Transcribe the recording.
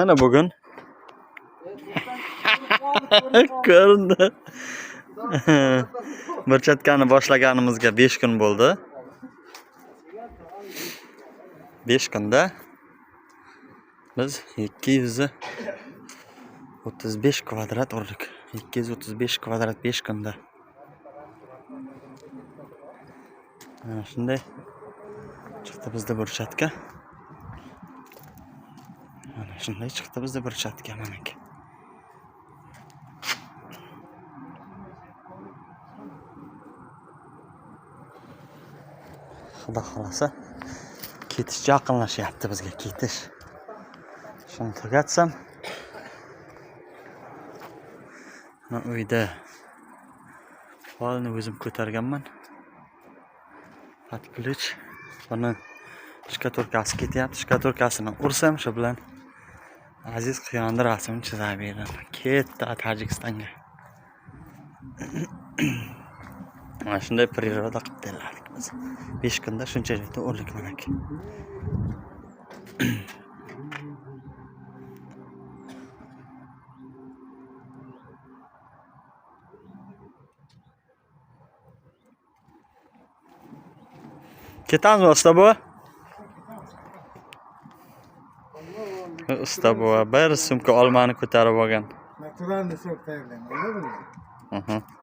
Qani bugun? Ko'rindi. Burchatkani boshlaganimizga 5 kun bo'ldi. 5 kunda biz 235 kvadrat urdik. 235 kvadrat 5 kunda. Shunday chiqdi bizda burchatka. Mana shunday chiqdi bizda burchatka meniki. Xudo xolasa ketish yaqinlashyapti bizga, ketish. Shuni tugatsam mana uyda polni o'zim ko'targanman. Patklich. Buni shkaturkasi ketyapti. Shkaturkasini ursam shu bilan Aziz Qiyonda rasm chizib berdim. Ketdi Tojikistonga. Mana shunday priroda qilib berdik biz. 5 kunda shunchalikda o'rlik meniki. Ketamizmi usta bu? Usta bu bir sumka olmani ko'tarib olgan. Naturalniy sok tayyorlayman,